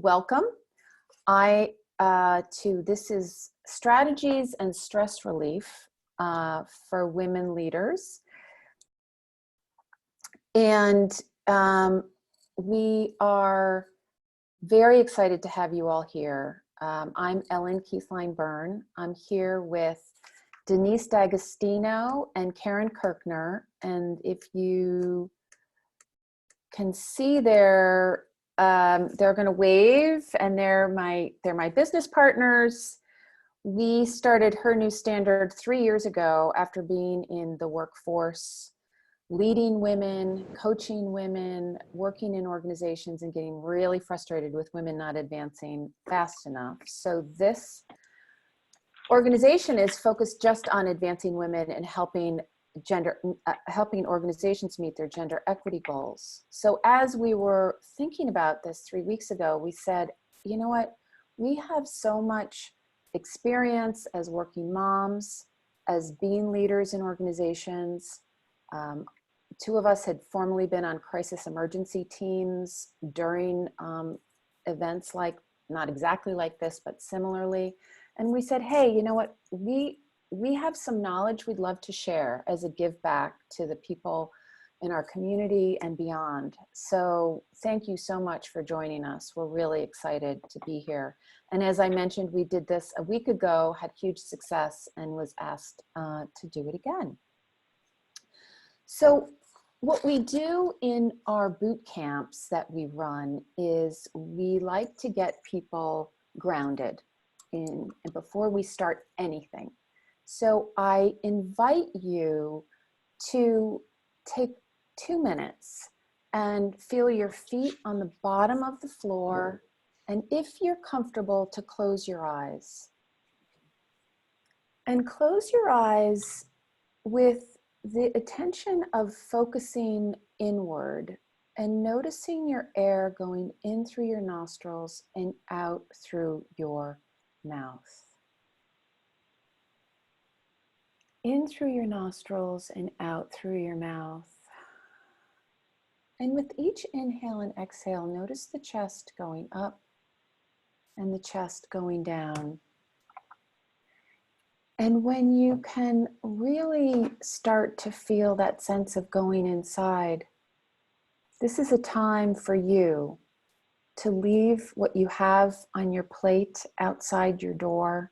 welcome. This is Strategies and Stress Relief for Women Leaders. And we are very excited to have you all here. I'm Ellen Keithline-Byrne. I'm here with Denise D'Agostino and Karen Kirkner. And if you can see they're going to wave, and they're my business partners. We started Her New Standard 3 years ago after being in the workforce, leading women, coaching women, working in organizations, and getting really frustrated with women not advancing fast enough. So this organization is focused just on advancing women and helping organizations meet their gender equity goals. So as we were thinking about this 3 weeks ago, we said, you know what, we have so much experience as working moms, as being leaders in organizations. Two of us had formerly been on crisis emergency teams during events like, not exactly like this, but similarly. And we said, hey, you know what, we have some knowledge we'd love to share as a give back to the people in our community and beyond. So thank you so much for joining us. We're really excited to be here. And as I mentioned, we did this a week ago, had huge success, and was asked to do it again. So what we do in our boot camps that we run is we like to get people grounded before we start anything. So I invite you to take 2 minutes and feel your feet on the bottom of the floor, and if you're comfortable, to close your eyes. And close your eyes with the attention of focusing inward and noticing your air going in through your nostrils and out through your mouth. In through your nostrils and out through your mouth. And with each inhale and exhale, notice the chest going up and the chest going down. And when you can really start to feel that sense of going inside, this is a time for you to leave what you have on your plate outside your door,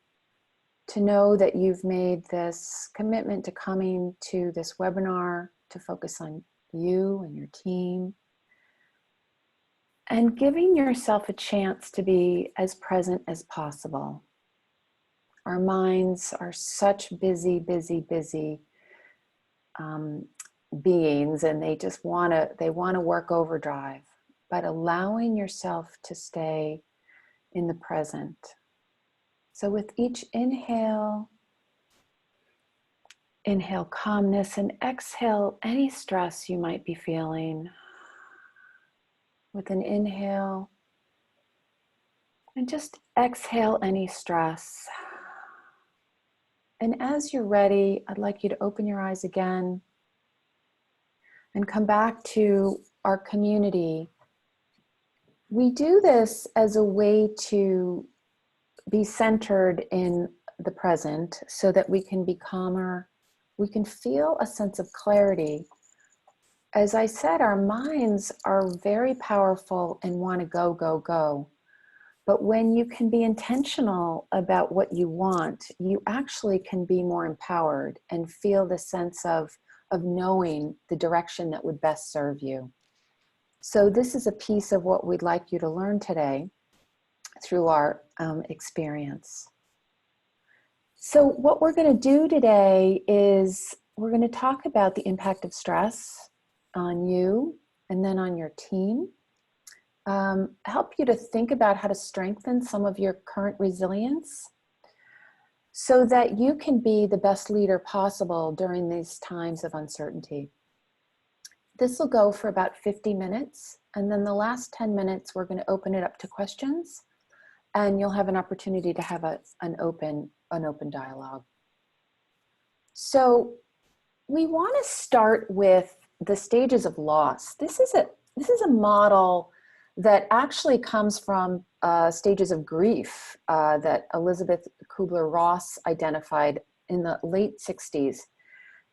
to know that you've made this commitment to coming to this webinar to focus on you and your team, and giving yourself a chance to be as present as possible. Our minds are such busy beings, and they just want to work overdrive, but allowing yourself to stay in the present. So with each inhale, inhale calmness, and exhale any stress you might be feeling. With an inhale, and just exhale any stress. And as you're ready, I'd like you to open your eyes again and come back to our community. We do this as a way to be centered in the present so that we can be calmer. We can feel a sense of clarity. As I said, our minds are very powerful and want to go, go, go. But when you can be intentional about what you want, you actually can be more empowered and feel the sense of knowing the direction that would best serve you. So this is a piece of what we'd like you to learn today through our experience. So what we're going to do today is we're going to talk about the impact of stress on you and then on your team. Help you to think about how to strengthen some of your current resilience so that you can be the best leader possible during these times of uncertainty. This will go for about 50 minutes, and then the last 10 minutes we're going to open it up to questions, and you'll have an opportunity to have an open dialogue. So we want to start with the stages of loss. This is a model that actually comes from stages of grief that Elizabeth Kubler-Ross identified in the late 60s.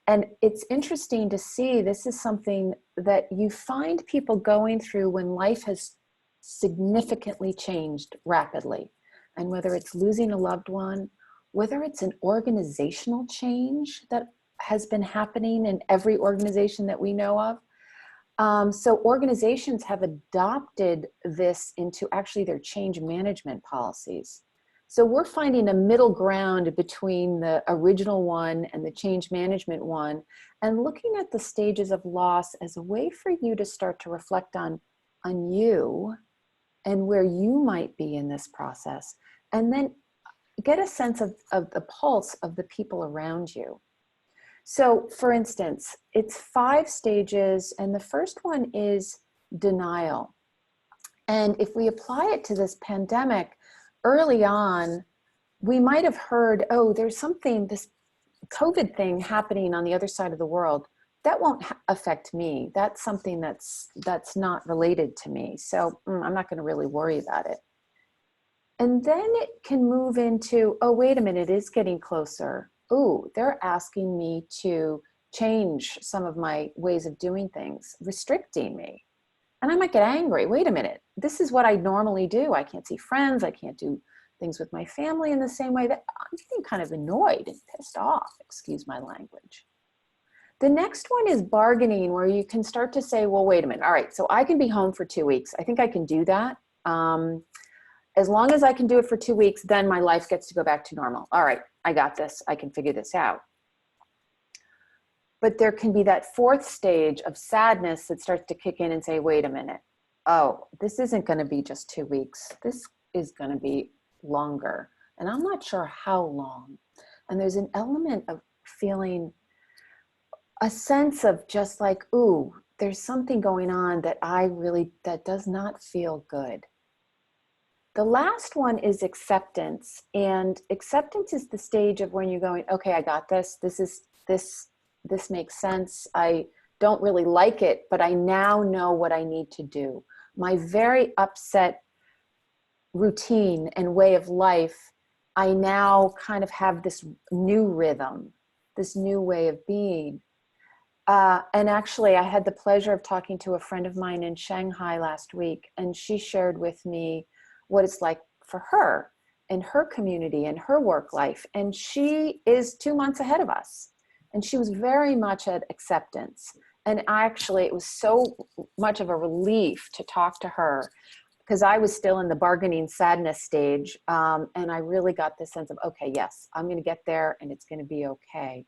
And it's interesting to see, this is something that you find people going through when life has significantly changed rapidly. And whether it's losing a loved one, whether it's an organizational change that has been happening in every organization that we know of. So organizations have adopted this into actually their change management policies. So we're finding a middle ground between the original one and the change management one, and looking at the stages of loss as a way for you to start to reflect on you and where you might be in this process, and then get a sense of the pulse of the people around you. So for instance, it's 5 stages, and the first one is denial. And if we apply it to this pandemic, early on, we might have heard, oh, there's something, this COVID thing happening on the other side of the world. That won't affect me. That's something that's not related to me. So I'm not going to really worry about it. And then it can move into, oh, wait a minute, it is getting closer. Oh, they're asking me to change some of my ways of doing things, restricting me. And I might get angry. Wait a minute, this is what I normally do. I can't see friends. I can't do things with my family in the same way. That I'm getting kind of annoyed and pissed off, excuse my language. The next one is bargaining, where you can start to say, well, wait a minute. All right, so I can be home for 2 weeks. I think I can do that. As long as I can do it for 2 weeks, then my life gets to go back to normal. All right, I got this. I can figure this out. But there can be that 4th stage of sadness that starts to kick in and say, wait a minute. Oh, this isn't going to be just 2 weeks. This is going to be longer. And I'm not sure how long. And there's an element of feeling a sense of just like, ooh, there's something going on that that does not feel good. The last one is acceptance. And acceptance is the stage of when you're going, okay, I got this. This makes sense. I don't really like it, but I now know what I need to do. My very upset routine and way of life, I now kind of have this new rhythm, this new way of being. And actually, I had the pleasure of talking to a friend of mine in Shanghai last week, and she shared with me what it's like for her in her community and her work life. And she is 2 months ahead of us. And she was very much at acceptance. And actually, it was so much of a relief to talk to her, because I was still in the bargaining sadness stage. And I really got this sense of, okay, yes, I'm going to get there and it's going to be okay.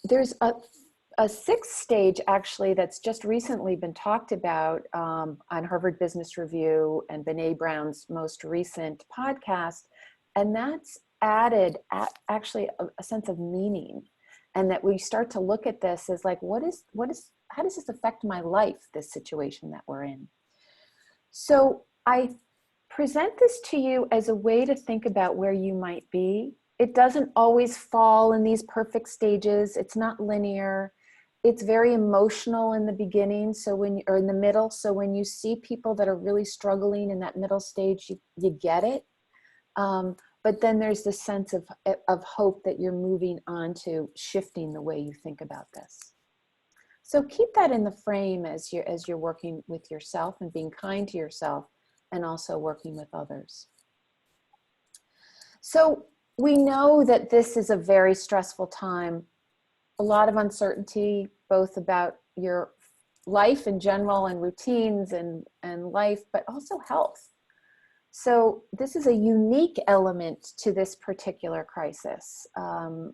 There's a 6th stage, actually, that's just recently been talked about on Harvard Business Review and Brené Brown's most recent podcast. And that's added actually a sense of meaning. And that we start to look at this as like, how does this affect my life, this situation that we're in? So I present this to you as a way to think about where you might be. It doesn't always fall in these perfect stages. It's not linear. It's very emotional in the beginning, or in the middle. So when you see people that are really struggling in that middle stage, you get it. But then there's this sense of hope that you're moving on to shifting the way you think about this. So keep that in the frame as you're working with yourself and being kind to yourself, and also working with others. So we know that this is a very stressful time, a lot of uncertainty, both about your life in general and routines and life, but also health. So this is a unique element to this particular crisis.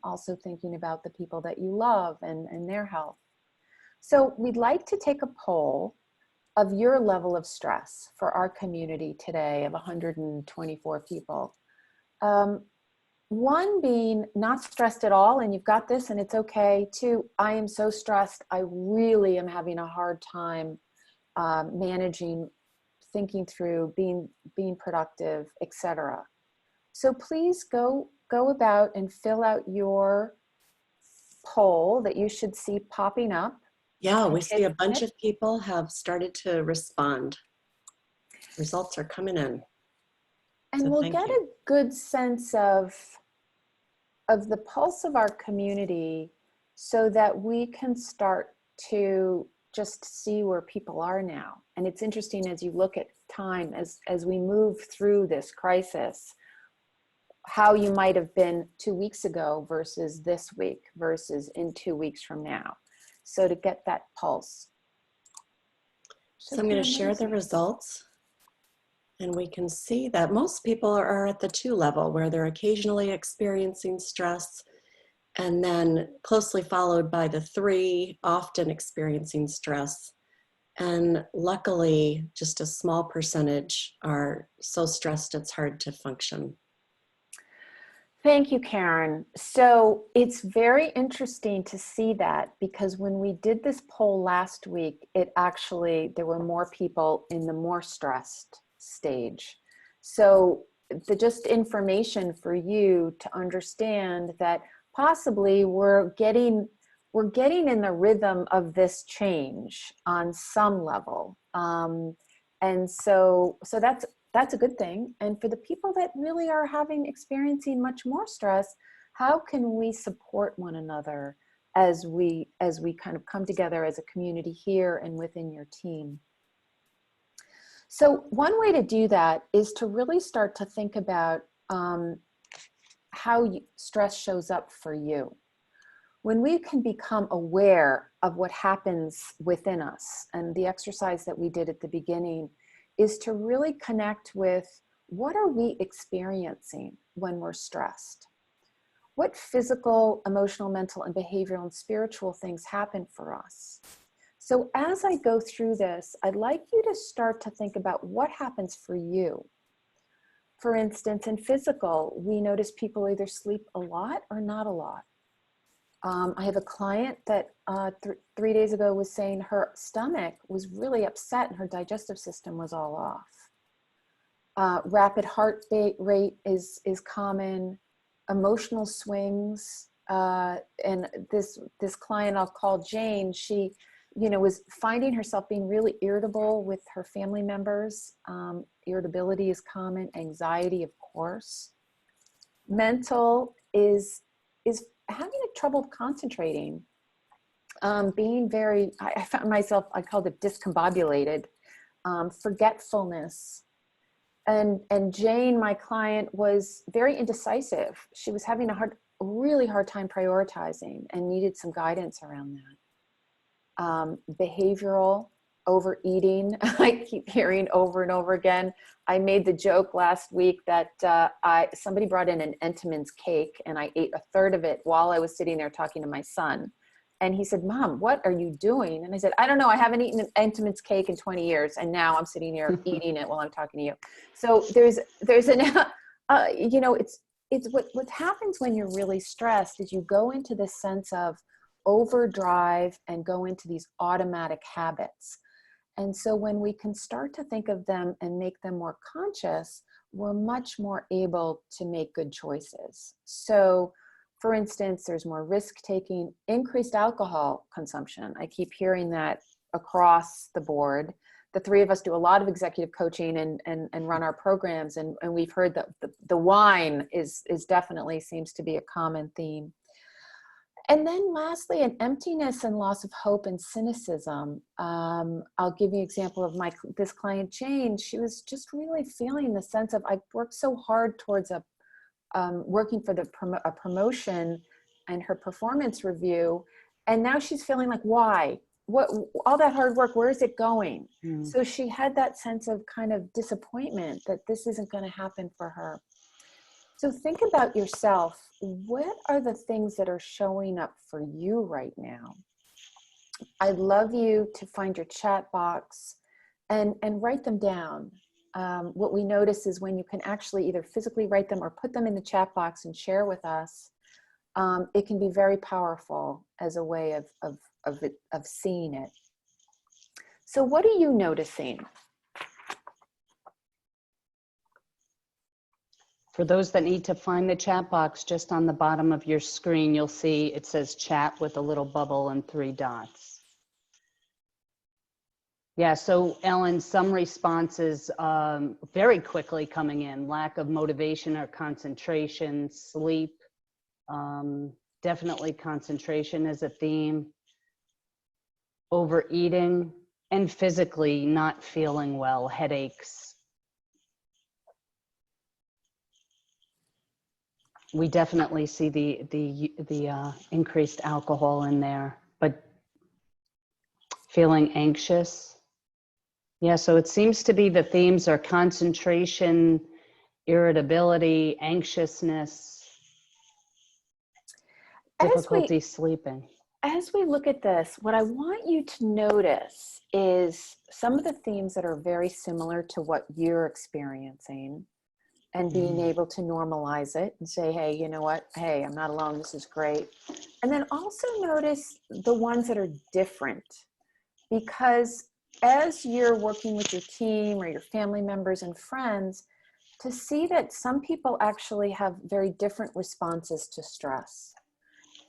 Also thinking about the people that you love and their health. So we'd like to take a poll of your level of stress for our community today of 124 people. 1 being not stressed at all, and you've got this and it's okay. 2, I am so stressed, I really am having a hard time managing, thinking through, being productive, etc. So please go about and fill out your poll that you should see popping up. Yeah, we see a bunch of people have started to respond. Results are coming in. And So we'll thank get you. a good sense of the pulse of our community so that we can start to just see where people are now. And it's interesting as you look at time, as we move through this crisis, how you might have been 2 weeks ago versus this week versus in 2 weeks from now. So to get that pulse. So I'm going to share the results. And we can see that most people are at the 2 level, where they're occasionally experiencing stress, and then closely followed by the 3, often experiencing stress. And luckily, just a small percentage are so stressed it's hard to function. Thank you, Karen. So it's very interesting to see that, because when we did this poll last week, there were more people in the more stressed stage. So just information for you to understand that possibly we're getting in the rhythm of this change on some level. And so that's a good thing. And for the people that really are experiencing much more stress, how can we support one another as we kind of come together as a community here and within your team? So one way to do that is to really start to think about how stress shows up for you. When we can become aware of what happens within us, and the exercise that we did at the beginning is to really connect with, what are we experiencing when we're stressed? What physical, emotional, mental, and behavioral and spiritual things happen for us? So as I go through this, I'd like you to start to think about what happens for you. For instance, in physical, we notice people either sleep a lot or not a lot. I have a client that 3 days ago was saying her stomach was really upset and her digestive system was all off. Rapid heart rate is common. Emotional swings. And this client I'll call Jane, she was finding herself being really irritable with her family members. Irritability is common. Anxiety, of course. Mental is having a trouble concentrating, being very, I found myself, I called it discombobulated, forgetfulness. And Jane, my client, was very indecisive. She was having a really hard time prioritizing and needed some guidance around that. Behavioral, overeating, I keep hearing over and over again. I made the joke last week that somebody brought in an Entenmann's cake and I ate a third of it while I was sitting there talking to my son. And he said, "Mom, what are you doing?" And I said, "I don't know. I haven't eaten an Entenmann's cake in 20 years. And now I'm sitting here eating it while I'm talking to you." So there's an, it's what happens when you're really stressed is you go into this sense of overdrive and go into these automatic habits. And so when we can start to think of them and make them more conscious, we're much more able to make good choices. So for instance, there's more risk-taking, increased alcohol consumption. I keep hearing that across the board. The 3 of us do a lot of executive coaching and run our programs, and we've heard that the wine is definitely seems to be a common theme. And then lastly, an emptiness and loss of hope and cynicism. I'll give you an example of this client, Jane. She was just really feeling the sense of, I worked so hard towards working for a promotion and her performance review. And now she's feeling like, why? What, all that hard work, where is it going? So she had that sense of kind of disappointment that this isn't going to happen for her. So think about yourself. What are the things that are showing up for you right now? I'd love you to find your chat box and write them down. What we notice is when you can actually either physically write them or put them in the chat box and share with us, it can be very powerful as a way of seeing it. So what are you noticing? For those that need to find the chat box, just on the bottom of your screen, you'll see it says chat with a little bubble and 3 dots. Yeah, so Ellen, some responses very quickly coming in: lack of motivation or concentration, sleep, definitely concentration is a theme, overeating, and physically not feeling well, headaches. We definitely see the increased alcohol in there, but feeling anxious. Yeah, so it seems to be the themes are concentration, irritability, anxiousness, difficulty sleeping. As we look at this, what I want you to notice is some of the themes that are very similar to what you're experiencing, and being able to normalize it and say, hey, you know what? Hey, I'm not alone. This is great. And then also notice the ones that are different, because as you're working with your team or your family members and friends, to see that some people actually have very different responses to stress,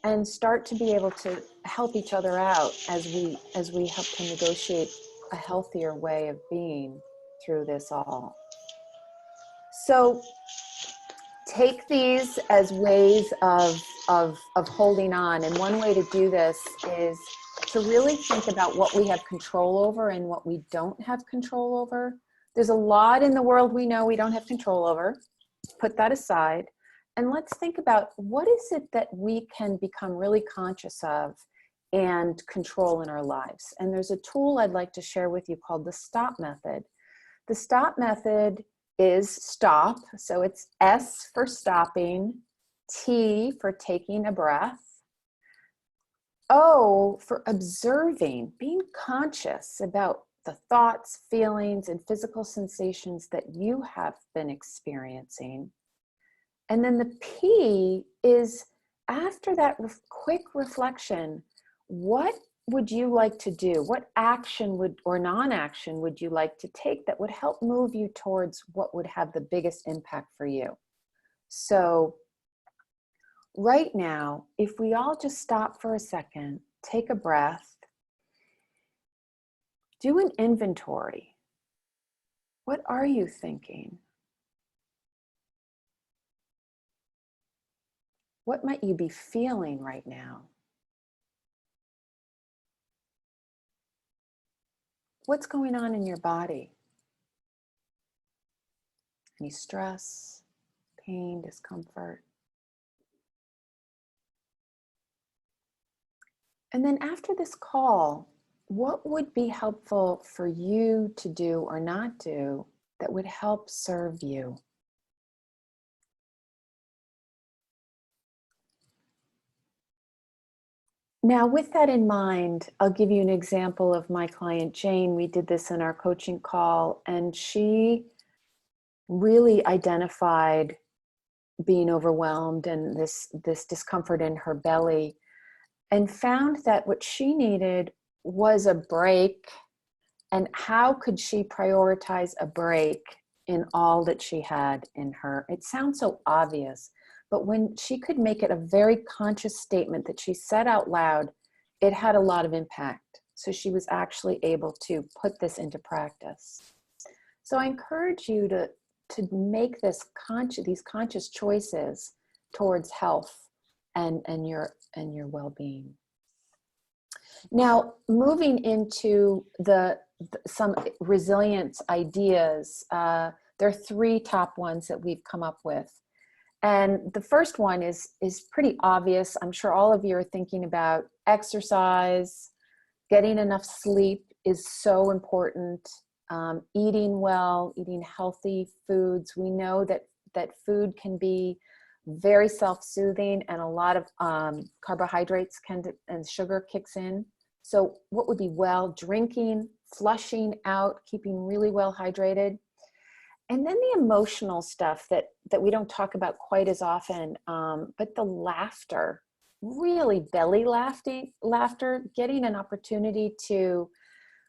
and start to be able to help each other out as we help to negotiate a healthier way of being through this all. So take these as ways of holding on. And one way to do this is to really think about what we have control over and what we don't have control over. There's a lot in the world we know we don't have control over. Put that aside. And let's think about, what is it that we can become really conscious of and control in our lives? And there's a tool I'd like to share with you called the STOP method. The STOP method is stop. So it's S for stopping, T for taking a breath, O for observing, being conscious about the thoughts, feelings, and physical sensations that you have been experiencing. And then the P is, after that quick reflection, what would you like to do? What action or non-action would you like to take that would help move you towards what would have the biggest impact for you? So right now, if we all just stop for a second, take a breath, do an inventory. What are you thinking? What might you be feeling right now? What's going on in your body? Any stress, pain, discomfort? And then after this call, what would be helpful for you to do or not do that would help serve you? Now, with that in mind, I'll give you an example of my client, Jane. We did this in our coaching call, and she really identified being overwhelmed and this discomfort in her belly, and found that what she needed was a break. And how could she prioritize a break in all that she had in her? It sounds so obvious, but when she could make it a very conscious statement that she said out loud, it had a lot of impact. So she was actually able to put this into practice. So I encourage you to make these conscious choices towards health and your well-being. Now, moving into some resilience ideas, there are 3 top ones that we've come up with. And the first one is pretty obvious. I'm sure all of you are thinking about exercise. Getting enough sleep is so important. Eating well, eating healthy foods. We know that food can be very self-soothing, and a lot of carbohydrates and sugar kicks in. So what would be well? Drinking, flushing out, keeping really well hydrated. And then the emotional stuff that we don't talk about quite as often, but the laughter, really belly laughter, getting an opportunity to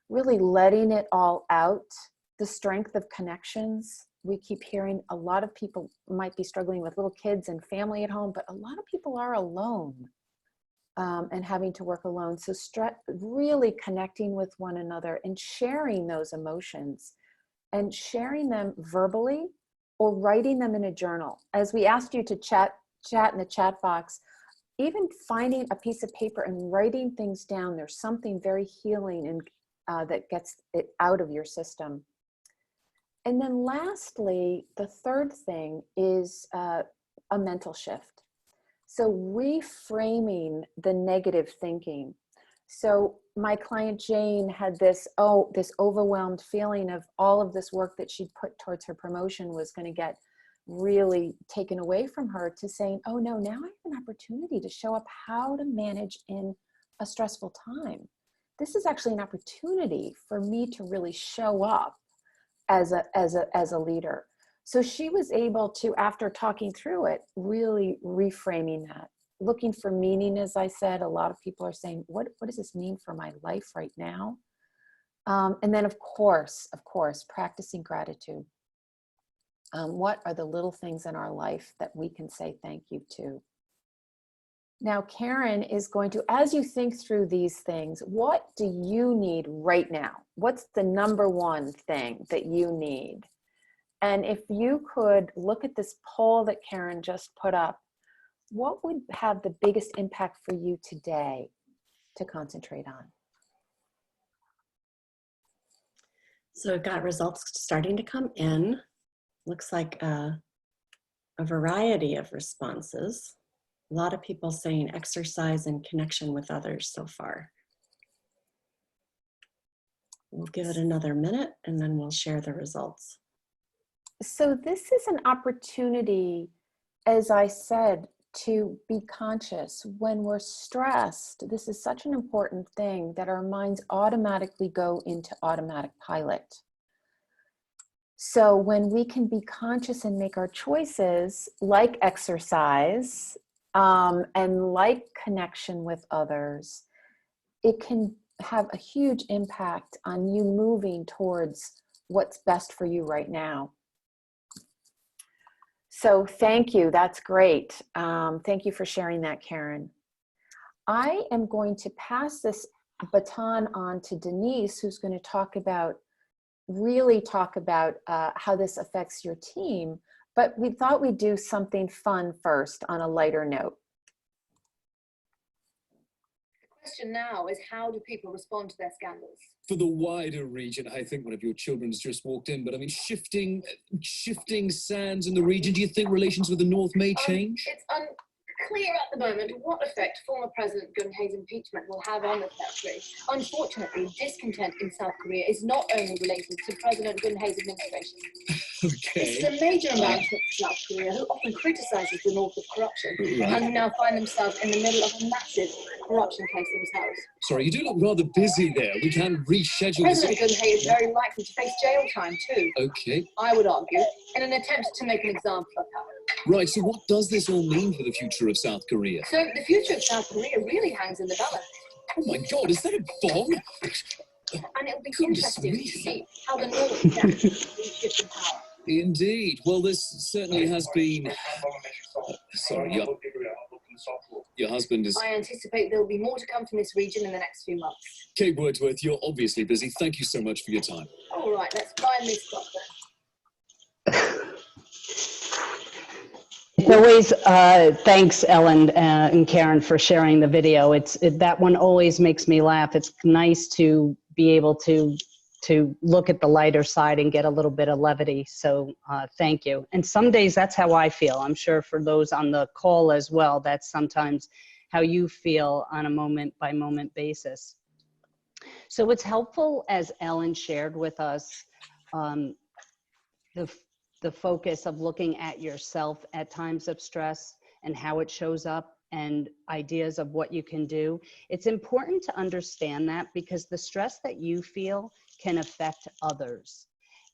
really letting it all out, the strength of connections. We keep hearing a lot of people might be struggling with little kids and family at home, but a lot of people are alone. and having to work alone. So really connecting with one another and sharing those emotions and sharing them verbally or writing them in a journal. As we asked you to chat in the chat box, even finding a piece of paper and writing things down, there's something very healing and that gets it out of your system. And then lastly, the third thing is a mental shift. So reframing the negative thinking. So my client Jane had this overwhelmed feeling of all of this work that she'd put towards her promotion was going to get really taken away from her, to saying, oh no, now I have an opportunity to show up how to manage in a stressful time. This is actually an opportunity for me to really show up as a leader. So she was able to, after talking through it, really reframing that, looking for meaning. As I said, a lot of people are saying, what does this mean for my life right now? And then of course, practicing gratitude. What are the little things in our life that we can say thank you to? Now, Karen is going to, as you think through these things, what do you need right now? What's the number one thing that you need? And if you could look at this poll that Karen just put up, what would have the biggest impact for you today to concentrate on? So we've got results starting to come in. Looks like a variety of responses. A lot of people saying exercise and connection with others so far. We'll give it another minute and then we'll share the results. So this is an opportunity, as I said, to be conscious. When we're stressed, this is such an important thing that our minds automatically go into automatic pilot. So when we can be conscious and make our choices, like exercise and like connection with others, it can have a huge impact on you moving towards what's best for you right now. So thank you, that's great. Thank you for sharing that, Karen. I am going to pass this baton on to Denise, who's going to really talk about how this affects your team, but we thought we'd do something fun first on a lighter note. The question now is, how do people respond to their scandals? For the wider region, I think one of your children's just walked in, but I mean, shifting sands in the region, do you think relations with the North may change? It's unclear at the moment what effect former President Geun-hye's impeachment will have on the territory. Unfortunately, discontent in South Korea is not only related to President Geun-hye's administration. Okay. This is a major embarrassment for South Korea, who often criticizes the North of corruption, and who now find themselves in the middle of a massive corruption case themselves. Sorry, you do look rather busy there. We can reschedule President Geun-hye is very likely to face jail time too. Okay. I would argue, in an attempt to make an example of her. Right, so what does this all mean for the future of South Korea? So the future of South Korea really hangs in the balance. Oh my God, is that a bomb? And it'll be Goodness interesting me. to see how the North adapts to these shifts in power. Indeed. Well, this certainly has been... sorry, your husband is... I anticipate there will be more to come from this region in the next few months. Kate Wordsworth, you're obviously busy. Thank you so much for your time. All right, let's find this clock then. It's always, thanks Ellen and Karen for sharing the video. That one always makes me laugh. It's nice to be able to look at the lighter side and get a little bit of levity. So thank you. And some days that's how I feel. I'm sure for those on the call as well, that's sometimes how you feel on a moment by moment basis. So it's helpful, as Ellen shared with us, the focus of looking at yourself at times of stress and how it shows up and ideas of what you can do. It's important to understand that, because the stress that you feel can affect others.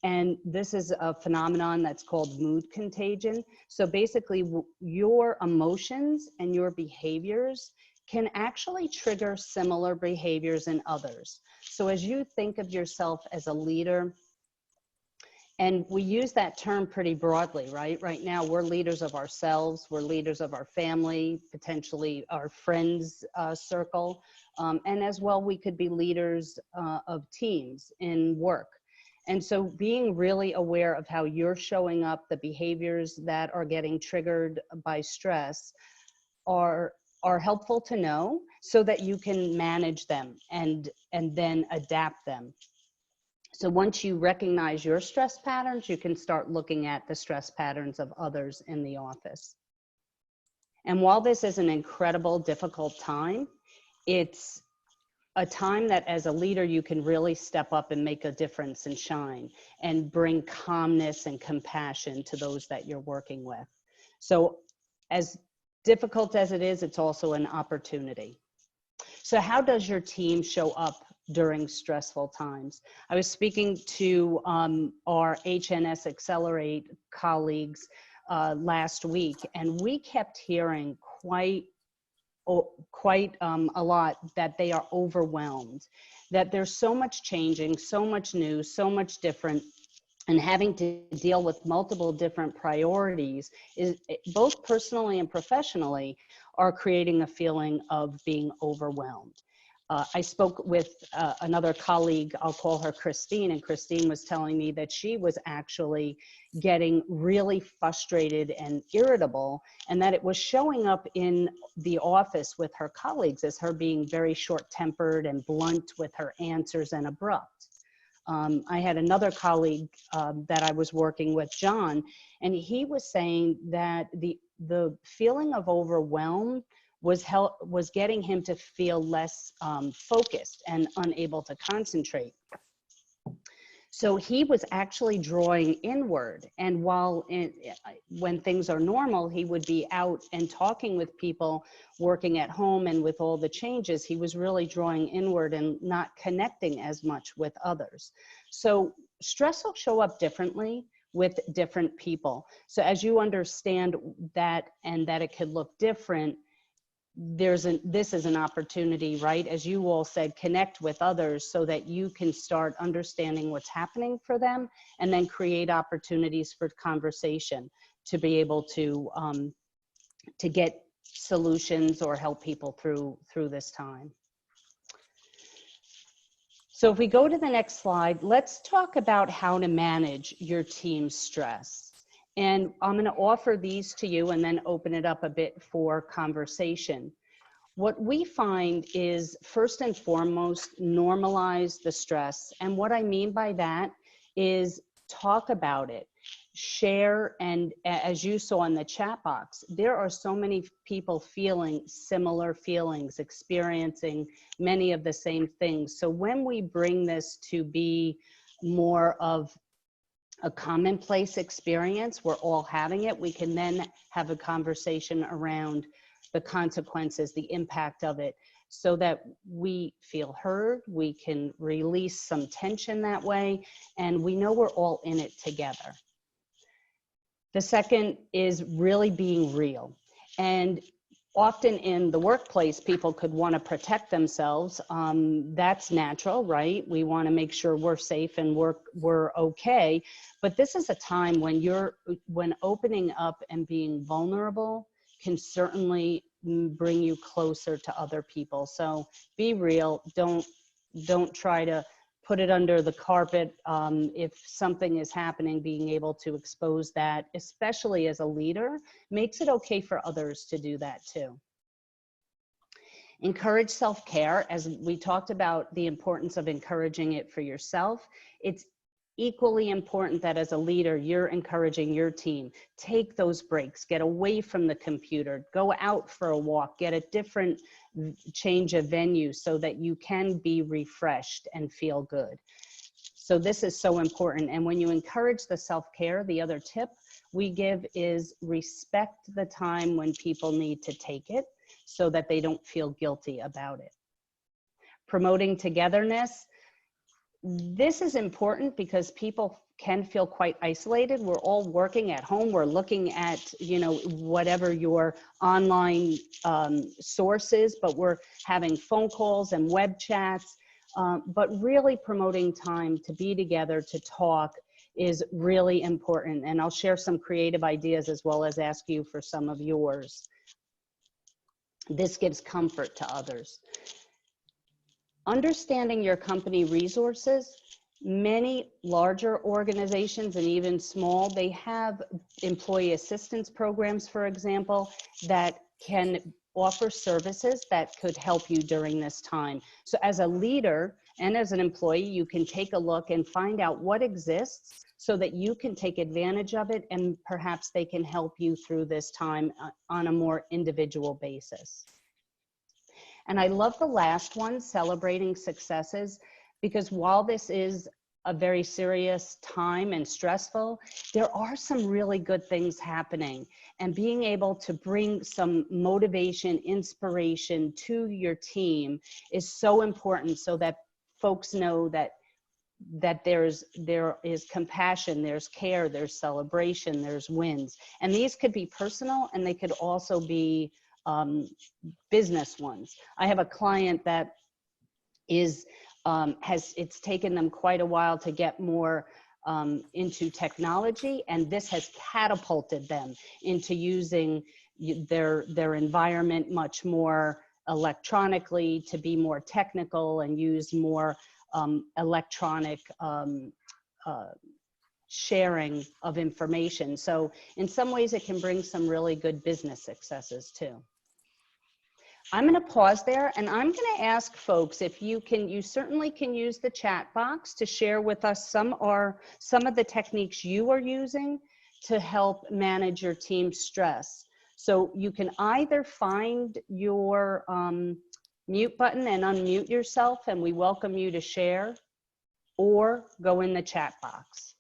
And this is a phenomenon that's called mood contagion. So basically your emotions and your behaviors can actually trigger similar behaviors in others. So as you think of yourself as a leader, And we use that term pretty broadly, right? Right now, we're leaders of ourselves, we're leaders of our family, potentially our friends circle, and as well, we could be leaders of teams in work. And so being really aware of how you're showing up, the behaviors that are getting triggered by stress are helpful to know so that you can manage them and then adapt them. So once you recognize your stress patterns, you can start looking at the stress patterns of others in the office. And while this is an incredible, difficult time, it's a time that as a leader, you can really step up and make a difference and shine and bring calmness and compassion to those that you're working with. So as difficult as it is, it's also an opportunity. So how does your team show up during stressful times? I was speaking to our HNS Accelerate colleagues last week, and we kept hearing quite a lot that they are overwhelmed, that there's so much changing, so much new, so much different, and having to deal with multiple different priorities is both personally and professionally are creating a feeling of being overwhelmed. I spoke with another colleague, I'll call her Christine, and Christine was telling me that she was actually getting really frustrated and irritable, and that it was showing up in the office with her colleagues as her being very short-tempered and blunt with her answers and abrupt. I had another colleague that I was working with, John, and he was saying that the feeling of overwhelm was getting him to feel less focused and unable to concentrate. So he was actually drawing inward, and when things are normal, he would be out and talking with people, working at home, and with all the changes, he was really drawing inward and not connecting as much with others. So stress will show up differently with different people. So as you understand that and that it could look different, this is an opportunity, right? As you all said, connect with others so that you can start understanding what's happening for them and then create opportunities for conversation to be able to get solutions or help people through this time. So if we go to the next slide, let's talk about how to manage your team's stress. And I'm going to offer these to you and then open it up a bit for conversation. What we find is, first and foremost, normalize the stress. And what I mean by that is talk about it, share, and as you saw in the chat box, there are so many people feeling similar feelings, experiencing many of the same things. So when we bring this to be more of a commonplace experience, we're all having it, we can then have a conversation around the consequences, the impact of it, so that we feel heard, we can release some tension that way, and we know we're all in it together. The second is really being real. And often in the workplace, people could want to protect themselves. That's natural, right? We want to make sure we're safe and we're okay. But this is a time when opening up and being vulnerable can certainly bring you closer to other people. So be real. Don't try to put it under the carpet. If something is happening, being able to expose that, especially as a leader, makes it okay for others to do that too. Encourage self-care. As we talked about the importance of encouraging it for yourself, it's equally important that as a leader, you're encouraging your team. Take those breaks, get away from the computer, go out for a walk, get a different change of venue so that you can be refreshed and feel good. So this is so important. And when you encourage the self-care, the other tip we give is respect the time when people need to take it so that they don't feel guilty about it. Promoting togetherness. This is important because people can feel quite isolated. We're all working at home. We're looking at, whatever your online source is, but we're having phone calls and web chats. But really promoting time to be together, to talk, is really important. And I'll share some creative ideas as well as ask you for some of yours. This gives comfort to others. Understanding your company resources. Many larger organizations and even small, they have employee assistance programs, for example, that can offer services that could help you during this time. So as a leader and as an employee, you can take a look and find out what exists so that you can take advantage of it, and perhaps they can help you through this time on a more individual basis. And I love the last one, celebrating successes, because while this is a very serious time and stressful, there are some really good things happening. And being able to bring some motivation, inspiration to your team is so important, so that folks know that there is compassion, there's care, there's celebration, there's wins. And these could be personal, and they could also be business ones. I have a client that is it's taken them quite a while to get more into technology, and this has catapulted them into using their environment much more electronically, to be more technical and use more electronic sharing of information. So in some ways it can bring some really good business successes too. I'm going to pause there, and I'm going to ask folks if you certainly can use the chat box to share with us some of the techniques you are using to help manage your team's stress. So you can either find your mute button and unmute yourself, and we welcome you to share, or go in the chat box.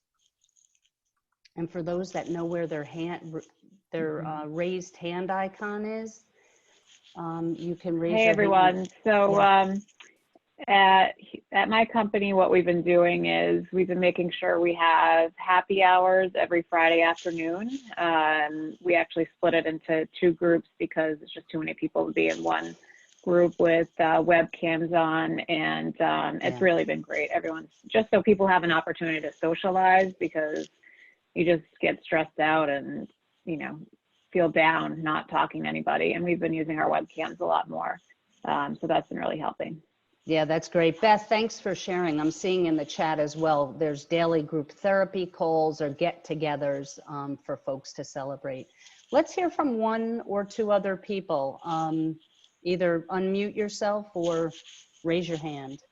And for those that know where their raised hand icon is, you can raise your hand. Hey everyone. So at my company, what we've been doing is we've been making sure we have happy hours every Friday afternoon. We actually split it into 2 groups because it's just too many people to be in one group with webcams on, and it's really been great. Everyone's just so people have an opportunity to socialize, because you just get stressed out and, feel down not talking to anybody. And we've been using our webcams a lot more. So that's been really helping. Yeah, that's great. Beth, thanks for sharing. I'm seeing in the chat as well, there's daily group therapy calls or get-togethers for folks to celebrate. Let's hear from 1 or 2 other people. Either unmute yourself or raise your hand.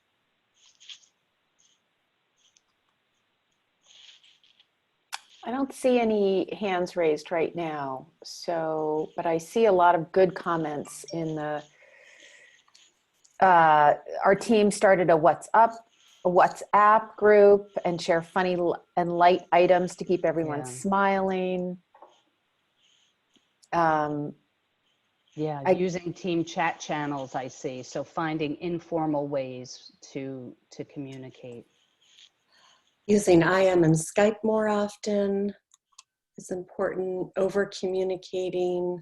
I don't see any hands raised right now, but I see a lot of good comments in the, our team started a WhatsApp group and share funny and light items to keep everyone smiling. Using team chat channels, I see. So finding informal ways to communicate. Using IM and Skype more often is important. Over communicating,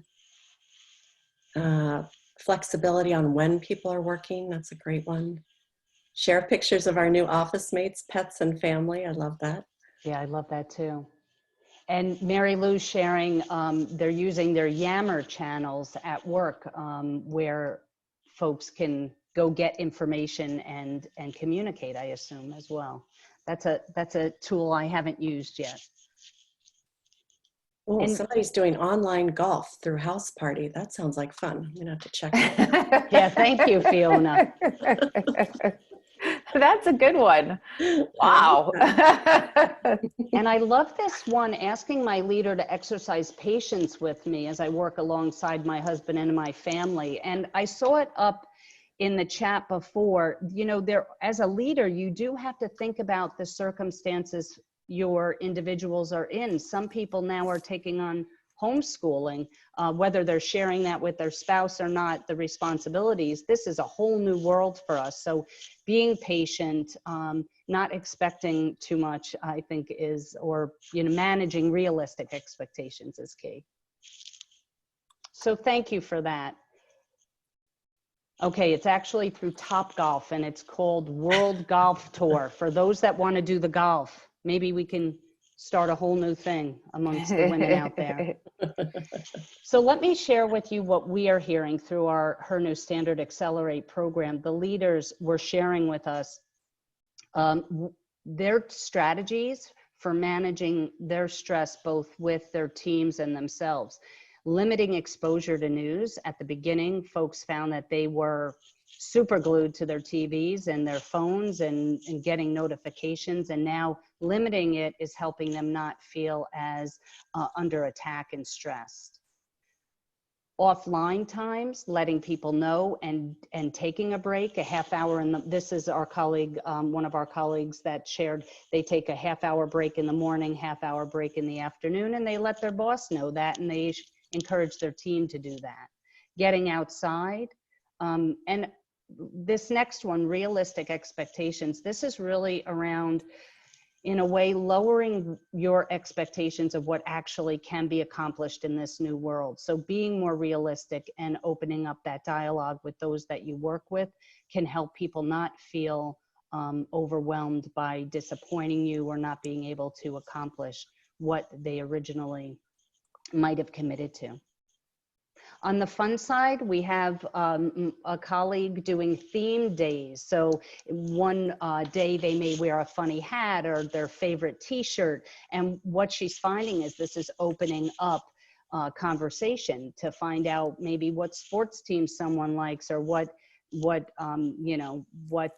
flexibility on when people are working. That's a great one. Share pictures of our new office mates, pets, and family. I love that. Yeah, I love that too. And Mary Lou's sharing, they're using their Yammer channels at work, where folks can go get information and communicate, I assume, as well. That's a tool I haven't used yet. Oh, and somebody's doing online golf through House Party. That sounds like fun. I'm gonna have to check it. Yeah, thank you, Fiona. That's a good one. Wow. And I love this one, asking my leader to exercise patience with me as I work alongside my husband and my family. And I saw it up in the chat before. As a leader, you do have to think about the circumstances your individuals are in. Some people now are taking on homeschooling, whether they're sharing that with their spouse or not, the responsibilities. This is a whole new world for us. So being patient, not expecting too much, I think managing realistic expectations is key. So thank you for that. Okay, it's actually through Topgolf, and it's called World Golf Tour. For those that want to do the golf, maybe we can start a whole new thing amongst the women out there. So let me share with you what we are hearing through our Her New Standard Accelerate program. The leaders were sharing with us their strategies for managing their stress, both with their teams and themselves. Limiting exposure to news. At the beginning, folks found that they were super glued to their TVs and their phones and getting notifications, and now limiting it is helping them not feel as under attack and stressed. Offline times, letting people know and taking a break, a half hour in the, this is our colleague, one of our colleagues that shared, they take a half-hour break in the morning, half-hour break in the afternoon, and they let their boss know that, and they encourage their team to do that. Getting outside, and this next one, realistic expectations. This is really around, in a way, lowering your expectations of what actually can be accomplished in this new world. So being more realistic and opening up that dialogue with those that you work with can help people not feel overwhelmed by disappointing you or not being able to accomplish what they originally might have committed to. On the fun side, we have a colleague doing theme days. So one day they may wear a funny hat or their favorite t-shirt. And what she's finding is this is opening up conversation to find out maybe what sports team someone likes or what you know, what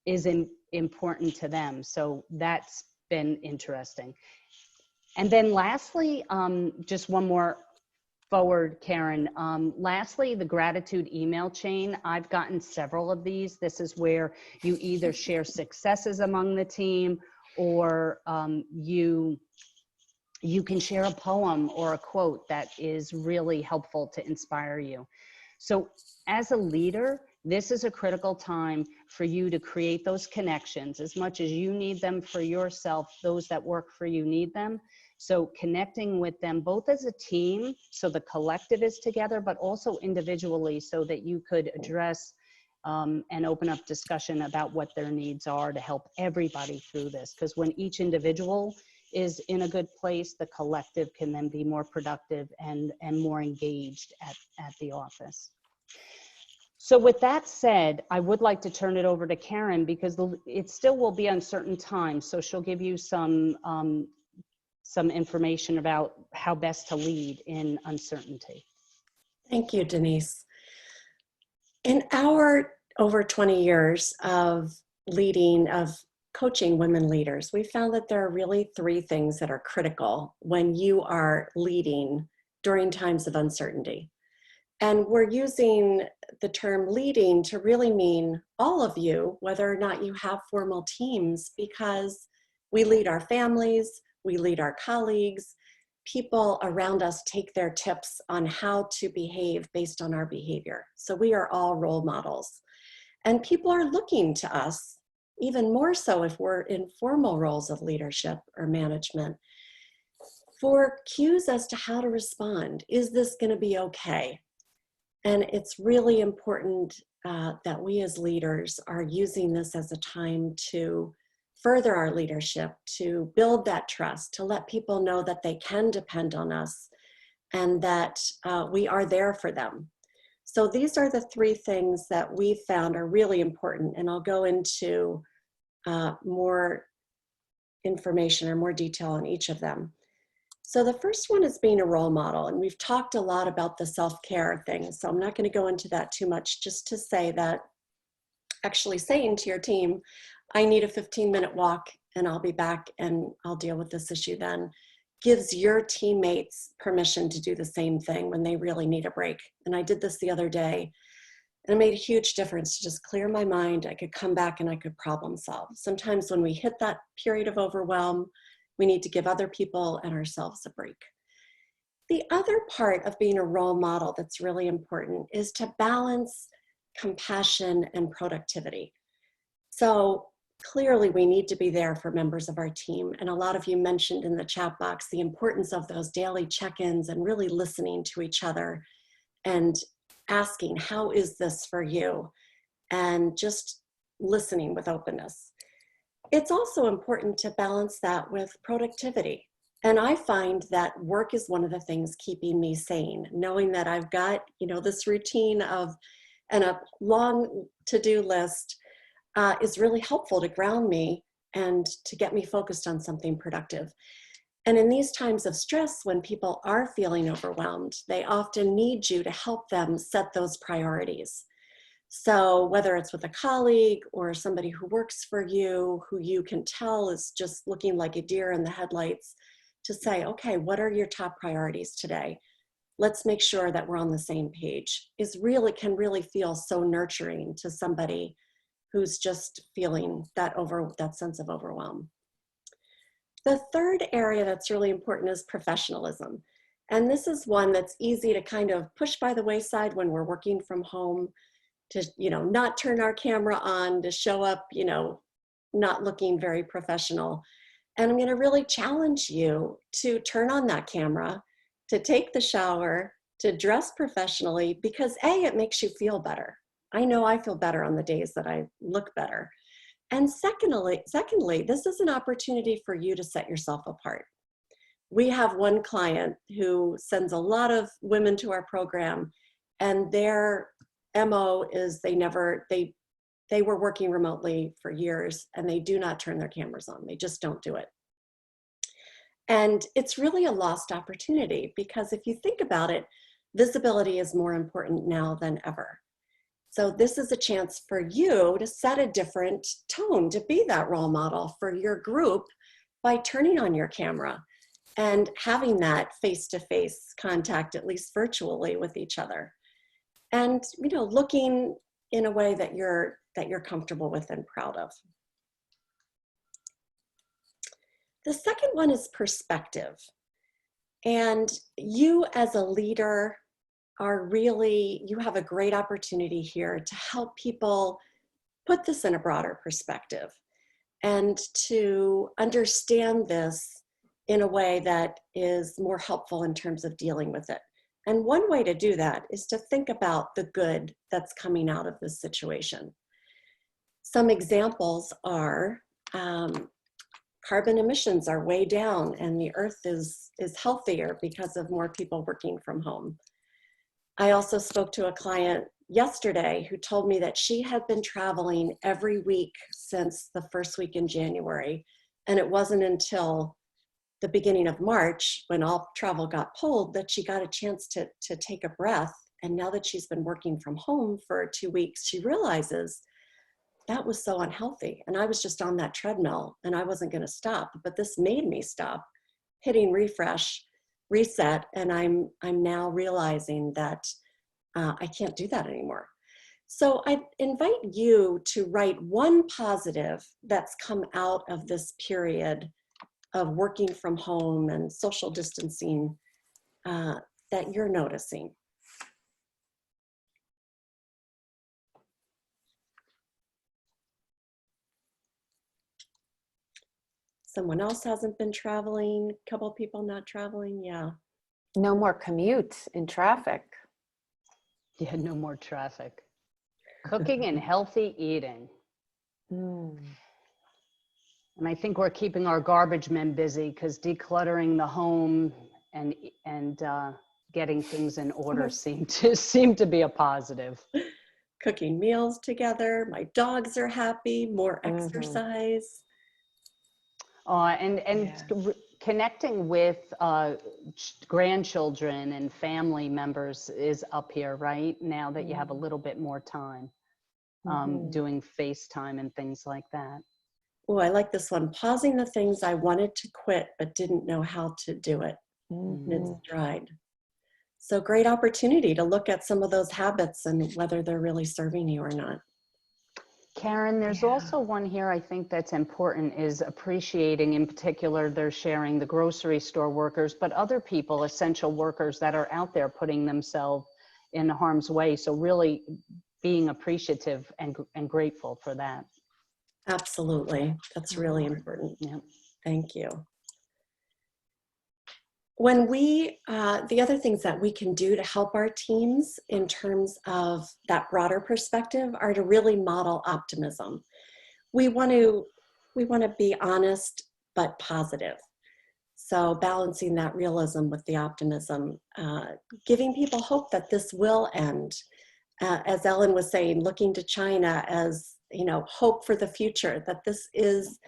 is important to them. So that's been interesting. And then lastly, just one more forward, Karen. Lastly, the gratitude email chain. I've gotten several of these. This is where you either share successes among the team or you can share a poem or a quote that is really helpful to inspire you. So as a leader, this is a critical time for you to create those connections. As much as you need them for yourself, those that work for you need them. So connecting with them both as a team, so the collective is together, but also individually so that you could address and open up discussion about what their needs are to help everybody through this. Because when each individual is in a good place, the collective can then be more productive and more engaged at the office. So with that said, I would like to turn it over to Karen because it still will be uncertain times. So she'll give you some information about how best to lead in uncertainty. Thank you, Denise. In our over 20 years of leading, of coaching women leaders, we found that there are really three things that are critical when you are leading during times of uncertainty. And we're using the term leading to really mean all of you, whether or not you have formal teams, because we lead our families, we lead our colleagues, people around us take their tips on how to behave based on our behavior. So we are all role models. And people are looking to us, even more so if we're in formal roles of leadership or management, for cues as to how to respond. Is this going to be okay? And it's really important that we as leaders are using this as a time to further our leadership, to build that trust, to let people know that they can depend on us and that we are there for them. So these are the three things that we found are really important, and I'll go into more information or more detail on each of them. So the first one is being a role model, and we've talked a lot about the self-care thing, so I'm not going to go into that too much, just to say that actually saying to your team, I need a 15-minute walk and I'll be back and I'll deal with this issue then, gives your teammates permission to do the same thing when they really need a break. And I did this the other day, and it made a huge difference to just clear my mind. I could come back and I could problem solve. Sometimes when we hit that period of overwhelm, we need to give other people and ourselves a break. The other part of being a role model that's really important is to balance compassion and productivity. So clearly we need to be there for members of our team. And a lot of you mentioned in the chat box the importance of those daily check-ins and really listening to each other and asking, how is this for you? And just listening with openness. it's also important to balance that with productivity. And I find that work is one of the things keeping me sane, knowing that I've got, this routine of, and a long to-do list is really helpful to ground me and to get me focused on something productive. And in these times of stress, when people are feeling overwhelmed, they often need you to help them set those priorities. So whether it's with a colleague or somebody who works for you, who you can tell is just looking like a deer in the headlights, to say, okay, what are your top priorities today? Let's make sure that we're on the same page, can really feel so nurturing to somebody who's just feeling that sense of overwhelm. The third area that's really important is professionalism. And this is one that's easy to kind of push by the wayside when we're working from home, to, not turn our camera on, to show up, not looking very professional. And I'm going to really challenge you to turn on that camera, to take the shower, to dress professionally, because A, it makes you feel better. I know I feel better on the days that I look better. And secondly, this is an opportunity for you to set yourself apart. We have one client who sends a lot of women to our program, and their MO is they were working remotely for years, and they do not turn their cameras on. They just don't do it. And it's really a lost opportunity, because if you think about it, visibility is more important now than ever. So this is a chance for you to set a different tone, to be that role model for your group by turning on your camera and having that face-to-face contact, at least virtually, with each other. And, looking in a way that you're comfortable with and proud of. The second one is perspective. And you as a leader you have a great opportunity here to help people put this in a broader perspective and to understand this in a way that is more helpful in terms of dealing with it. And one way to do that is to think about the good that's coming out of this situation. Some examples are carbon emissions are way down, and the earth is healthier because of more people working from home. I also spoke to a client yesterday who told me that she had been traveling every week since the first week in January. And it wasn't until the beginning of March, when all travel got pulled, that she got a chance to take a breath. And now that she's been working from home for 2 weeks, she realizes that was so unhealthy. And I was just on that treadmill and I wasn't going to stop, but this made me stop, hitting refresh, reset, and I'm now realizing that I can't do that anymore. So I invite you to write one positive that's come out of this period of working from home and social distancing that you're noticing. Someone else hasn't been traveling, a couple of people not traveling, yeah. No more commute in traffic. Yeah, no more traffic. Cooking and healthy eating. Mm. And I think we're keeping our garbage men busy, because decluttering the home and getting things in order seem to be a positive. Cooking meals together, my dogs are happy, more exercise. Connecting with grandchildren and family members is up here, right? Now that you have a little bit more time, doing FaceTime and things like that. Oh, I like this one. Pausing the things I wanted to quit but didn't know how to do it mid-stride. So great opportunity to look at some of those habits and whether they're really serving you or not. Karen, there's also one here I think that's important, is appreciating, in particular, they're sharing the grocery store workers, but other people, essential workers that are out there putting themselves in harm's way. So really being appreciative and grateful for that. Absolutely. That's really important. Yeah. Thank you. When the other things that we can do to help our teams in terms of that broader perspective are to really model optimism. We want to we want to be honest but positive. So balancing that realism with the optimism, giving people hope that this will end. As Ellen was saying, looking to China as, hope for the future, that this is,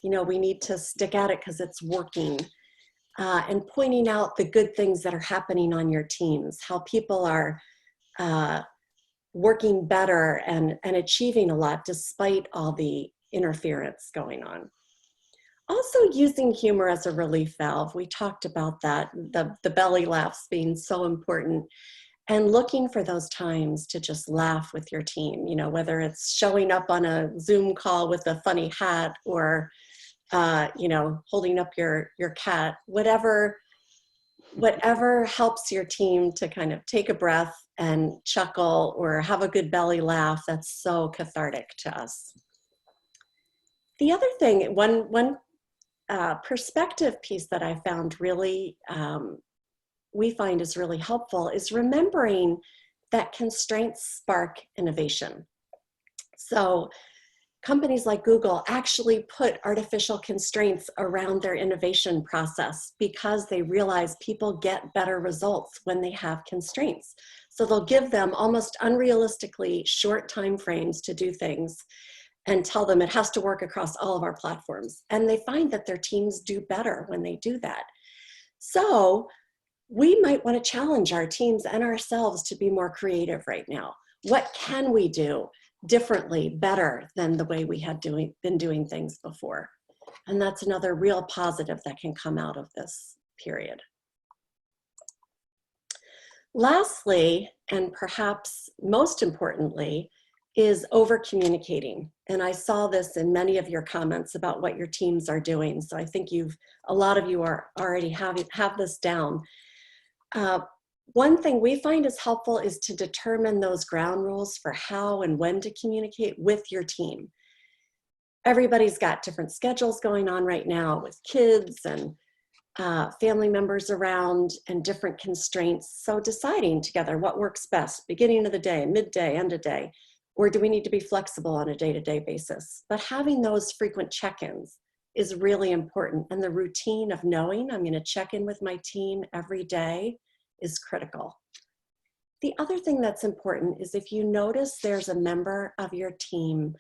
we need to stick at it because it's working. And pointing out the good things that are happening on your teams, how people are working better and achieving a lot despite all the interference going on. Also using humor as a relief valve. We talked about that, the belly laughs being so important, and looking for those times to just laugh with your team, whether it's showing up on a Zoom call with a funny hat or, holding up your cat, whatever helps your team to kind of take a breath and chuckle or have a good belly laugh. That's so cathartic to us. The other thing, one perspective piece that I found really, we find is really helpful, is remembering that constraints spark innovation. So companies like Google actually put artificial constraints around their innovation process because they realize people get better results when they have constraints. So they'll give them almost unrealistically short time frames to do things and tell them it has to work across all of our platforms. And they find that their teams do better when they do that. So we might want to challenge our teams and ourselves to be more creative right now. What can we do differently, better than the way we had been doing things before? And that's another real positive that can come out of this period. Lastly, and perhaps most importantly, is over communicating. And I saw this in many of your comments about what your teams are doing. So I think a lot of you are already have this down. One thing we find is helpful is to determine those ground rules for how and when to communicate with your team. Everybody's got different schedules going on right now with kids and family members around and different constraints. So deciding together what works best, beginning of the day, midday, end of day, or do we need to be flexible on a day-to-day basis? But having those frequent check-ins is really important. And the routine of knowing I'm going to check in with my team every day is critical. The other thing that's important is if you notice there's a member of your team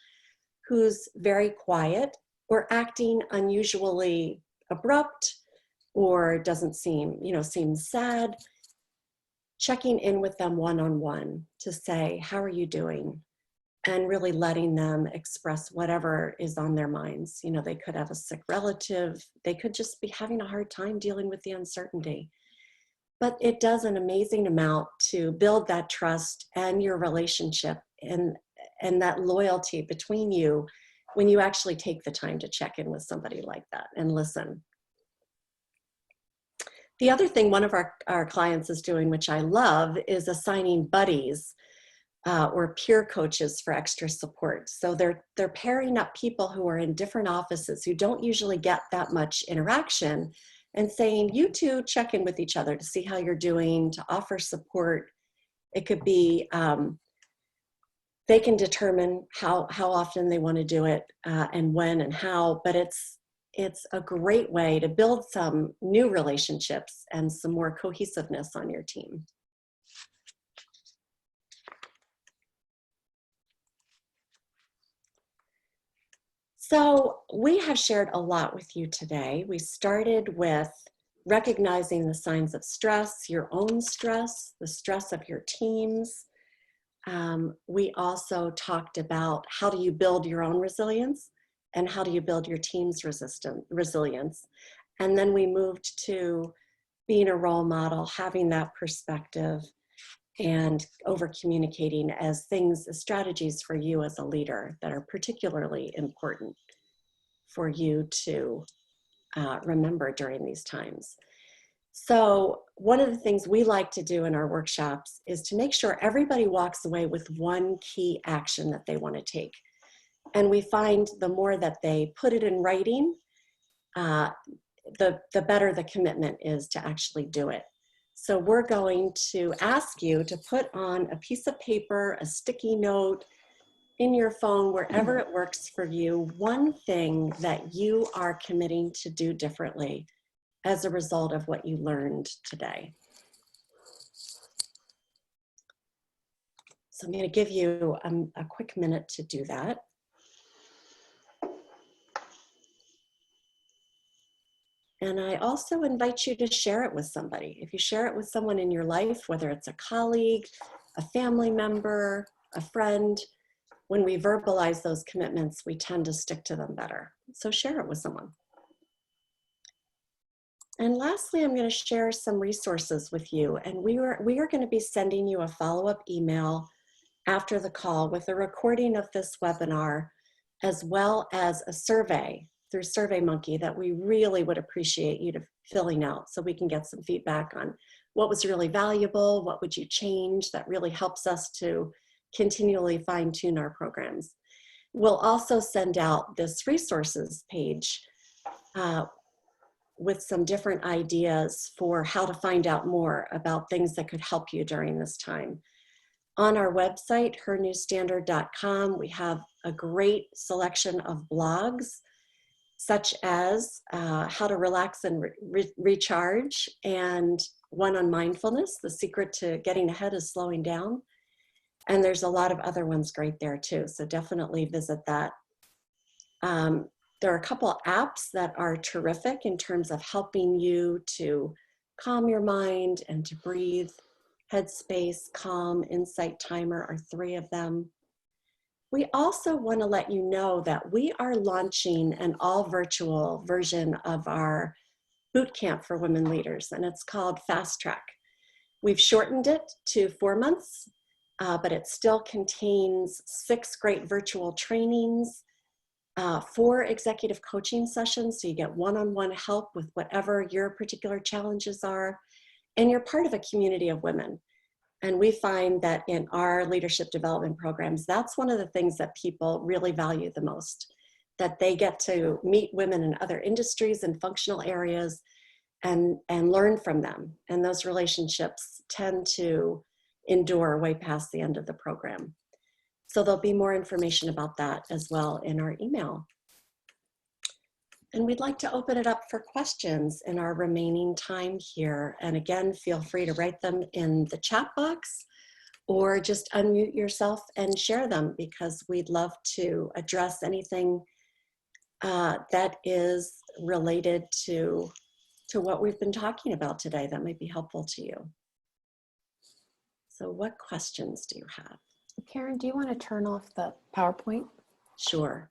who's very quiet or acting unusually abrupt or doesn't seems sad, checking in with them one-on-one to say, how are you doing? And really letting them express whatever is on their minds. They could have a sick relative. They could just be having a hard time dealing with the uncertainty. But it does an amazing amount to build that trust and your relationship and that loyalty between you when you actually take the time to check in with somebody like that and listen. The other thing one of our clients is doing, which I love, is assigning buddies or peer coaches for extra support. So they're pairing up people who are in different offices who don't usually get that much interaction and saying, you two check in with each other to see how you're doing, to offer support. It could be, they can determine how often they want to do it and when and how, but it's a great way to build some new relationships and some more cohesiveness on your team. So we have shared a lot with you today. We started with recognizing the signs of stress, your own stress, the stress of your teams. We also talked about how do you build your own resilience and how do you build your team's resilience. And then we moved to being a role model, having that perspective, and over communicating as strategies for you as a leader that are particularly important for you to remember during these times. So one of the things we like to do in our workshops is to make sure everybody walks away with one key action that they want to take. And we find the more that they put it in writing, the better the commitment is to actually do it. So we're going to ask you to put on a piece of paper, a sticky note, in your phone, wherever it works for you, one thing that you are committing to do differently as a result of what you learned today. So I'm going to give you a quick minute to do that. And I also invite you to share it with somebody. If you share it with someone in your life, whether it's a colleague, a family member, a friend, when we verbalize those commitments, we tend to stick to them better. So share it with someone. And lastly, I'm going to share some resources with you. And we are going to be sending you a follow-up email after the call with a recording of this webinar, as well as a survey through SurveyMonkey that we really would appreciate you to filling out so we can get some feedback on what was really valuable, what would you change. That really helps us to continually fine-tune our programs. We'll also send out this resources page with some different ideas for how to find out more about things that could help you during this time. On our website, hernewstandard.com, we have a great selection of blogs, such as how to relax and recharge, and one on mindfulness. The secret to getting ahead is slowing down. And there's a lot of other ones great there too, so definitely visit that. There are a couple of apps that are terrific in terms of helping you to calm your mind and to breathe. Headspace, Calm, Insight Timer are 3 of them. We also want to let you know that we are launching an all virtual version of our boot camp for women leaders, and it's called Fast Track. We've shortened it to 4 months, but it still contains 6 great virtual trainings, 4 executive coaching sessions, so you get one-on-one help with whatever your particular challenges are, and you're part of a community of women. And we find that in our leadership development programs, that's one of the things that people really value the most, that they get to meet women in other industries and functional areas and learn from them. And those relationships tend to endure way past the end of the program. So there'll be more information about that as well in our email. And we'd like to open it up for questions in our remaining time here. And again, feel free to write them in the chat box or just unmute yourself and share them, because we'd love to address anything that is related to what we've been talking about today that might be helpful to you. So what questions do you have? Karen, do you want to turn off the PowerPoint? Sure.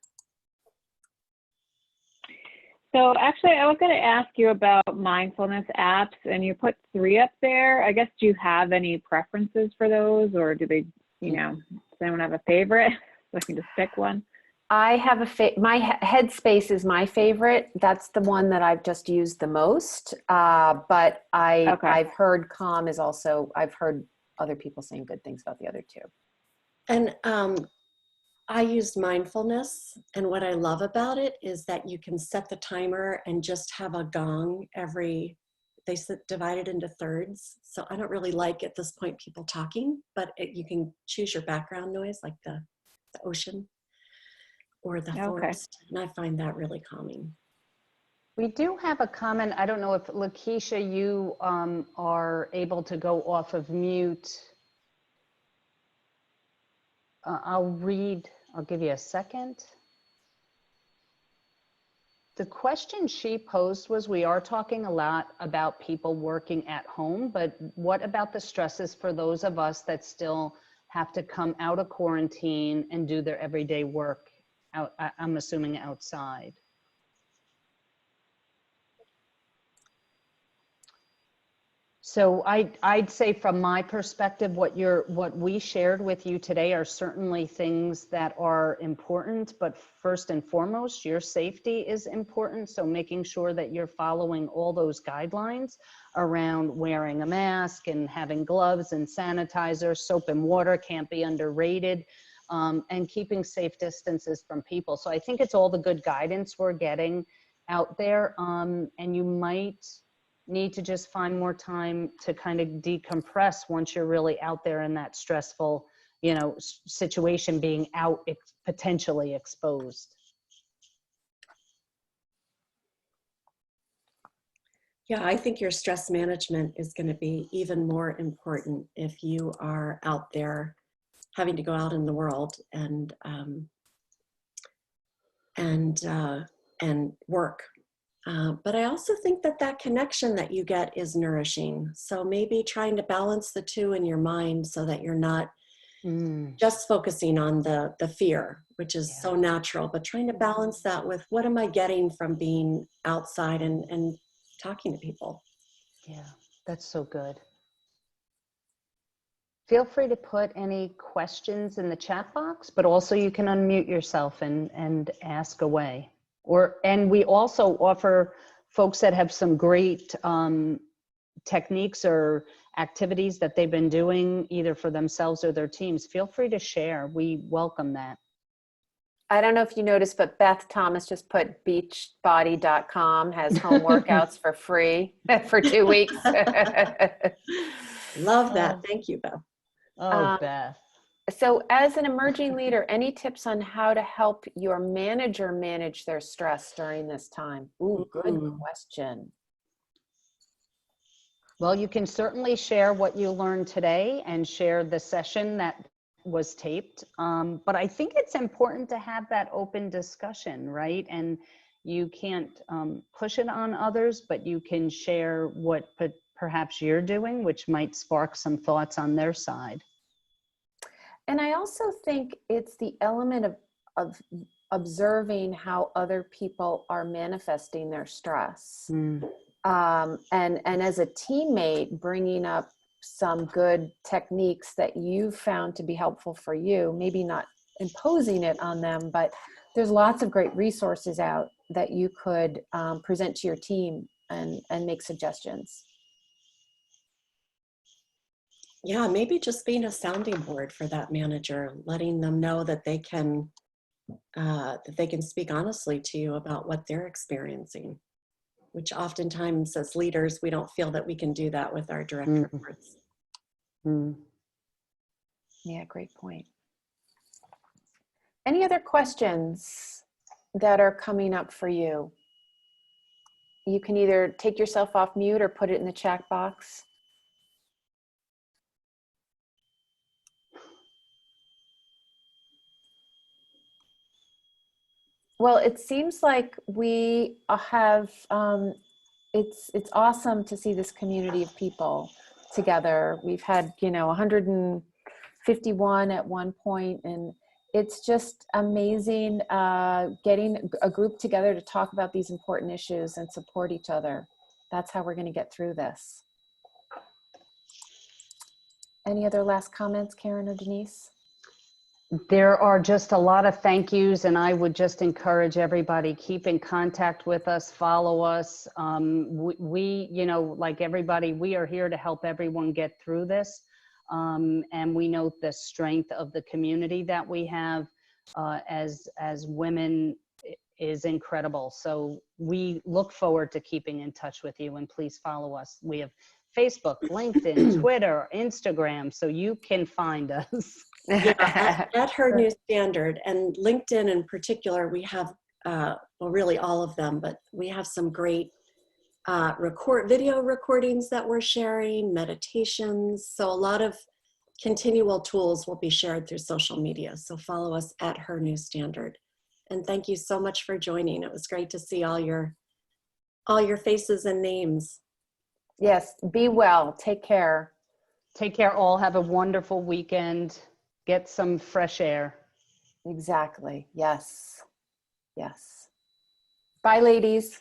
So actually, I was going to ask you about mindfulness apps, and you put 3 up there. I guess, do you have any preferences for those, or do they, does anyone have a favorite? So I can just pick one. I have my Headspace is my favorite. That's the one that I've just used the most. But I've heard Calm is also, I've heard other people saying good things about the other 2. And I used mindfulness, and what I love about it is that you can set the timer and just have a gong they divide it into thirds. So I don't really like at this point people talking, but you can choose your background noise, like the ocean or the forest. And I find that really calming. We do have a comment. I don't know if Lakeisha, you are able to go off of mute. I'll give you a second. The question she posed was, we are talking a lot about people working at home, but what about the stresses for those of us that still have to come out of quarantine and do their everyday work out, I'm assuming outside? So I'd say from my perspective, what we shared with you today are certainly things that are important, but first and foremost, your safety is important. So making sure that you're following all those guidelines around wearing a mask and having gloves and sanitizer, soap and water can't be underrated, and keeping safe distances from people. So I think it's all the good guidance we're getting out there, and you might need to just find more time to kind of decompress once you're really out there in that stressful situation being out potentially exposed. Yeah, I think your stress management is going to be even more important if you are out there having to go out in the world and work. But I also think that connection that you get is nourishing. So maybe trying to balance the two in your mind so that you're not just focusing on the fear, which is so natural, but trying to balance that with what am I getting from being outside and talking to people. Yeah, that's so good. Feel free to put any questions in the chat box, but also you can unmute yourself and ask away. And we also offer folks that have some great techniques or activities that they've been doing either for themselves or their teams. Feel free to share. We welcome that. I don't know if you noticed, but Beth Thomas just put beachbody.com has home workouts for free for 2 weeks. Love that. Thank you, Beth. Beth. So as an emerging leader, any tips on how to help your manager manage their stress during this time? Ooh, good question. Well, you can certainly share what you learned today and share the session that was taped. But I think it's important to have that open discussion, right? And you can't push it on others, but you can share what perhaps you're doing, which might spark some thoughts on their side. And I also think it's the element of observing how other people are manifesting their stress. And as a teammate, bringing up some good techniques that you found to be helpful for you, maybe not imposing it on them, but there's lots of great resources out that you could present to your team and make suggestions. Yeah, maybe just being a sounding board for that manager, letting them know that they can speak honestly to you about what they're experiencing, which oftentimes as leaders, we don't feel that we can do that with our direct reports. Yeah, great point. Any other questions that are coming up for you? You can either take yourself off mute or put it in the chat box. Well, it seems like we have, it's awesome to see this community of people together. We've had, 151 at one point, and it's just amazing getting a group together to talk about these important issues and support each other. That's how we're going to get through this. Any other last comments, Karen or Denise? There are just a lot of thank yous, and I would just encourage everybody, keep in contact with us, follow us. We, like everybody, we are here to help everyone get through this. And we know the strength of the community that we have as women is incredible. So we look forward to keeping in touch with you, and please follow us. We have Facebook, LinkedIn, Twitter, Instagram, so you can find us. Yeah, at Her New Standard, and LinkedIn in particular, we have, well, really all of them, but we have some great video recordings that we're sharing, meditations. So a lot of continual tools will be shared through social media. So follow us at Her New Standard. And thank you so much for joining. It was great to see all your faces and names. Yes, be well. Take care. Take care all. Have a wonderful weekend. Get some fresh air. Exactly. Yes. Yes. Bye, ladies.